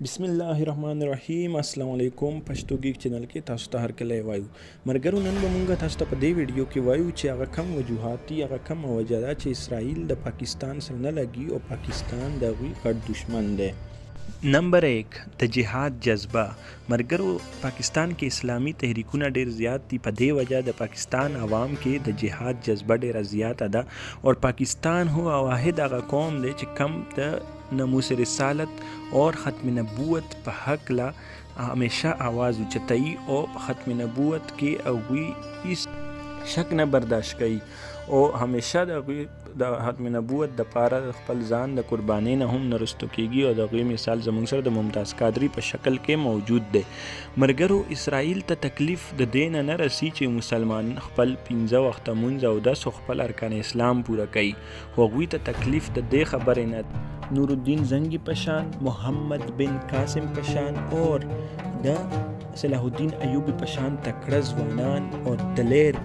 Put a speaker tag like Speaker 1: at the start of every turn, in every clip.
Speaker 1: بسم الله الرحمن الرحیم. السلام علیکم. پښتو ګیک چینل کې تاسو ته هرکلی وایو. مرګرو نن به مونږ تاسو ته په دې ویډیو کې وایو چې هغه کم وجوهات دي، هغه کم وجه ده چې اسرائیل د پاکستان سره نه لګي او پاکستان د هغوی ګډ دشمن دی. نمبر 1 د جهاد جذبه. مرګرو پاکستان کې اسلامي تحریکونه ډیر زیات دي، په دې وجه د پاکستان عوام کې د جهاد جذبه ډیره زیاته ده اور پاکستان هو واحد هغه قوم دی چې کم د ناموس رسالت اور ختم نبوت په حق لا همیشه आवाज اوچتای او ختم نبوت کې هغوی هیڅ شک نه برداشت کوي او همیشه د ختم نبوت د پاره خپل ځان د قربانۍ نه هم نه رستو کیږي او د هغوی مثال زموږ سره د ممتاز قادری په شکل کې موجود دی. مرګرو اسرائیل ته تکلیف د دین نه رسی چې مسلمان خپل 15 وخت مونځ او 10 خپل ارکان اسلام پوره کوي، خو هغوی ته تکلیف د دې خبرې نه نور الدین زنگی پشان، محمد بن قاسم پشان اور د صلاح الدین ایوبی پشان تکړه ځوانان او دلیر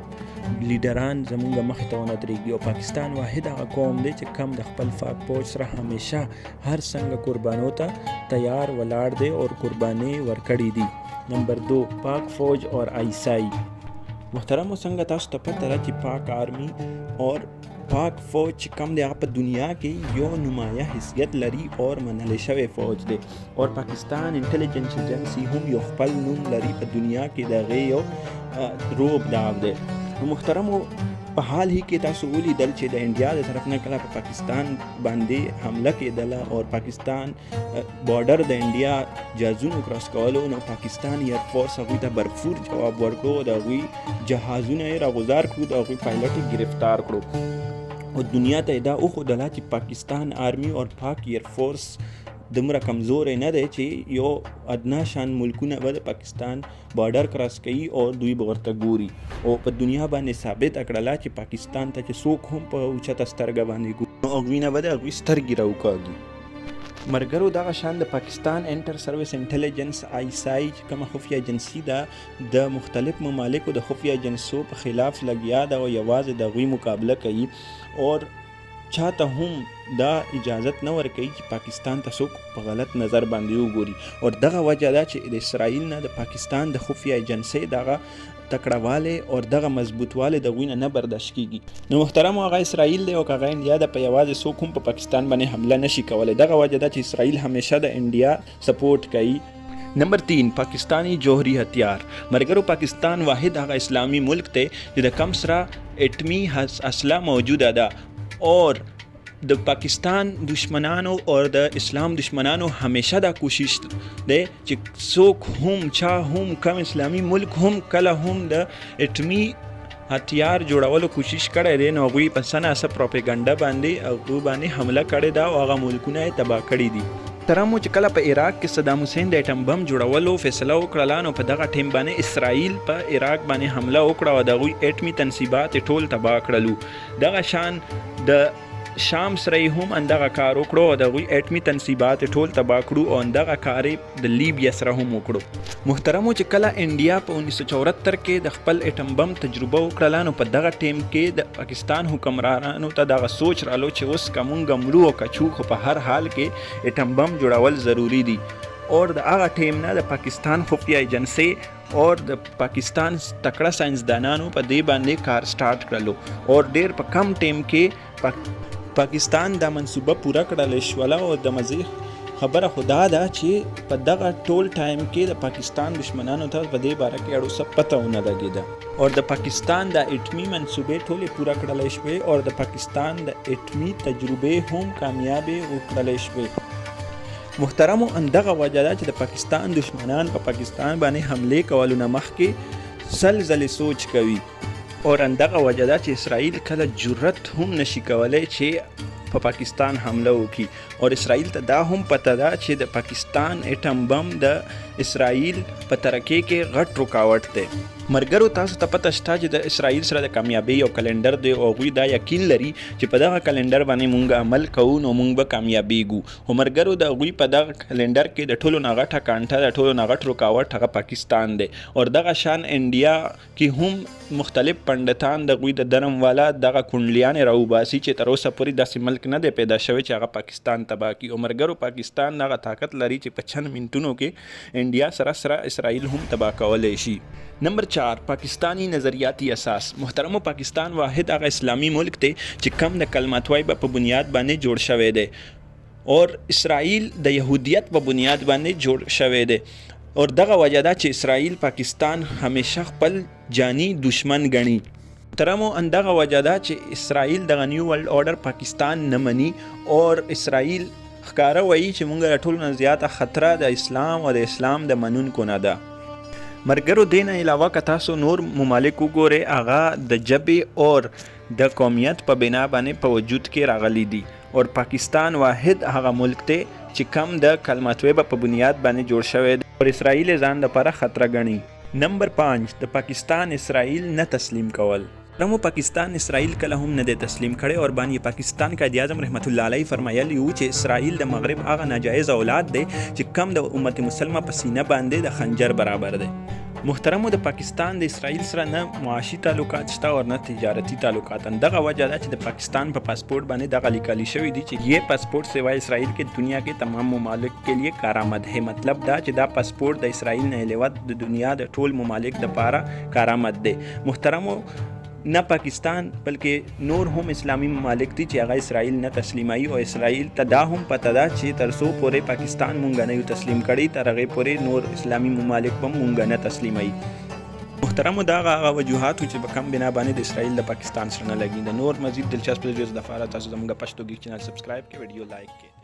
Speaker 1: لیډران زمونږ مخې ته ونه درېږي او پاکستان واحد هغه قوم دی چې کم د خپل پاک فوج سره همیشه هر څنګه قربانو ته تیار ولاړ دی او قرباني ورکړي دي. نمبر 2 پاک فوج اور آیسائی. محترمو څنګه تاسو ته پته ده چې پاک آرمی اور پاک فوج چې کم دی هغه په دنیا کې یو نمایه حیثیت لري اور منل شوی فوج دی اور پاکستان انټیلیجنس ایجنسی هم یو خپل نوم لري په دنیا کې د هغې یو روب داغ دی. نو محترمو په حال هی کې تاسو ولیدل چې د انډیا د طرف نه کله په پاکستان باندې حمله کېدله او پاکستان بارډر د انډیا جهازونو کراس کولو، نو پاکستان ایر فورس هغوی ته برفور جواب ورکړو، د هغوی جهازونه یې راغوځار کړو، د هغوی پایلټ یې ګرفتار کړو او دنیا ته دا وښودله چې پاکستان آرمی اور پاک ایر فورس دومره کمزوری نه دی چې یو ادنا شان ملکونه به د پاکستان بارډر کراس کوي او دوی به ورته ګوري او په دنیا باندې ثابت کړله چې پاکستان ته چې څوک هم په اوچته سترګه باندې ګوري نو هغوی نه به د هغوی سترګې راوکاږي. مرګرو دغه شان د پاکستان انټر سروس انټیلیجنس آیسائی چې کومه خفیه ایجنسي ده د مختلف ممالکو د خفیه ایجنسو په خلاف لګیا ده او یوازې د هغوی مقابله کوي اور چاته هم دا اجازت نه ورکوي چې پاکستان ته څوک په غلط نظر باندې وګوري اور دغه وجه ده چې د اسرائیل نه د پاکستان د خفیه ایجنسۍ دغه تکړهوالی او دغه مضبوطوالی د هغوی نه برداشت کیږي. نو محترمو هغه اسرائیل دی او که هغه انډیا ده، په یوازې څوک هم په پاکستان باندې حمله نشي کولی. دغه وجه ده چې اسرائیل همیشه د انډیا سپورټ کوي. نمبر 3 پاکستانی جوهری هتیار. مرګرو پاکستان واحد هغه اسلامی ملک دی چې د کم سره اټمی اسلحه موجوده ده اور د پاکستان دشمنانو اور د اسلام دشمنانو همیشه دا کوشش دی چې څوک هم چا هم کم اسلامی ملک هم کله هم د اټمی هتیار جوړولو کوشش کړی دی نو هغوی په سناسه پروپیګنډه باندې هغوی باندې حمله کړې ده او هغه ملکونه یې تباه کړي دي. ترمو چې کله په عراق کې صدام حسین د اټم بم جوړولو فیصله وکړله نو په دغه ټیم باندې اسرائیل په عراق باندې حمله وکړه او د هغوی اټمي تنصیبات ټول تباه کړلو. دغه شان د شام سره هم اندغه کار وکړو او د هغوی اټمي تنصیبات ټول تباه کړو او اندغه کار د لیبیا سره هم وکړو. محترمو چې کله انډیا په 1974 کې د خپل اټم بم تجربه وکړله نو په دغه ټیم کې د پاکستان حکمرانانو ته دغه سوچ رالو چې اوس که مونږ مرو او کچو خو په هر حال کې اټم بم جوړول ضروری دي اور د هغه ټیم نه د پاکستان خفیه ایجنسۍ اور د پاکستان تکړه ساینسدانانو په دې باندې کار سٹارټ کړلو اور ډیر په کم ټیم کې پاکستان دا منصوبه پوره کړلی شوله او د مزې خبره خدا ده چې په دغه ټول ټایم کې د پاکستان دشمنانو ته په دې باره کې اړو څه پته ونه لګېده اور د پاکستان د اټمي منصوبې ټولې پوره کړلی شوې اور د پاکستان د اټمي تجربې هم کامیابې وکړلی شوې. محترمو اندغه وجه ده چې د پاکستان دشمنان په پاکستان باندې حملې کولو نه مخکې سل ځلې سوچ کوي اور اندغه وجه ده چې اسرائیل کله جرأت هم نشي کولی چې په پاکستان حمله وکړي اور اسرائیل ته دا هم پته ده چې د پاکستان اټم بم د اسرائیل په ترقۍ کې غټ رکاوټ دی. مرګرو تاسو ته پته شته چې د اسرائیل سره د کامیابۍ یو کلندر دی او هغوی دا یقین لري چې په دغه کلندر باندې مونږ عمل کوو نو مونږ به کامیابیږو. خو مرګرو د هغوی په دغه کلندر کې د ټولو نه غټه کانټه د ټولو نه غټ رکاوټ هغه پاکستان دی اور دغه شان انډیا کې هم مختلف پنډتان د هغوی د درم والا دغه کونډلیانې راوباسي چې تر اوسه پورې داسې ملک ملک نه دی پیدا شوی چې هغه پاکستان تباه کړي او مرګرو پاکستان دغه طاقت لري چې په 6 منټونو کې انډیا سره اسرائیل هم تباه کولی شي. نمبر 4 پاکستانی نظریاتی اساس. محترمو پاکستان واحد هغه اسلامي ملک دی چې کم د کلمه طیبه په بنیاد باندې جوړ شوی دی اور اسرائیل د یهودیت په بنیاد باندې جوړ شوی دی اور دغه وجه ده چې اسرائیل پاکستان همیشه خپل جانی دشمن ګڼي. محترمو اندغه وجه ده چې اسرائیل دغه نیو ورلد آرډر پاکستان نه مني اور اسرائیل ښکاره وایي چې موږ له ټولو نه زیاته خطره د اسلام او د اسلام د منونکو نه ده. مرګرو دین علاوه که تاسو نور ممالک وګورئ هغه د ژبې اور د قومیت په بنا باندې په وجود کې راغلي دي اور پاکستان واحد هغه ملک دی چې کم د کلمه طیبه په بنیاد باندې جوړ شوی دی اور اسرائیل ځان لپاره خطره ګڼي. نمبر 5 د پاکستان اسرائیل نه تسلیم کول. رمو پاکستان اسرائیل کله هم نه دی تسلیم کړي اور باندې پاکستان قائد اعظم رحمت الله علیه فرمایلی و چې اسرائیل د مغرب هغه ناجایز اولاد دی چې کم د امت مسلمه په سینه باندې د خنجر برابر دی. محترمو د پاکستان د اسرائیل سره نه معاشي تعلقات شته او نه تجارتی تعلقات. دغه وجه ده چې د پاکستان په پاسپورت باندې دغه لیکل شوی دی چې یہ پاسپورت سوائے اسرائیل کې دنیا کے تمام ممالک کے لیے کارآمد ہے. مطلب دا چې دا پاسپورت د اسرائیل نه علاوه د دنیا د ټول ممالک لپاره کارآمد دی. محترمو نه پاکستان بلکې نور هم اسلامی ممالک دي چې هغه اسرائیل نه تسلیمایي او اسرائیل ته دا هم پته ده چې تر څو پورې پاکستان مونږ نه یو تسلیم کړي تر هغې پورې نور اسلامی ممالک به مونږ نه تسلیمایي. محترمو دا هغه وجوهات چې په کم بنا باندې د اسرائیل د پاکستان سره نه لګي. د نور مزید دلچسپ ویډیوز لپاره تاسو زموږ پښتو ګیک چینل سبسکرایب کړئ، ویډیو لایک کړئ.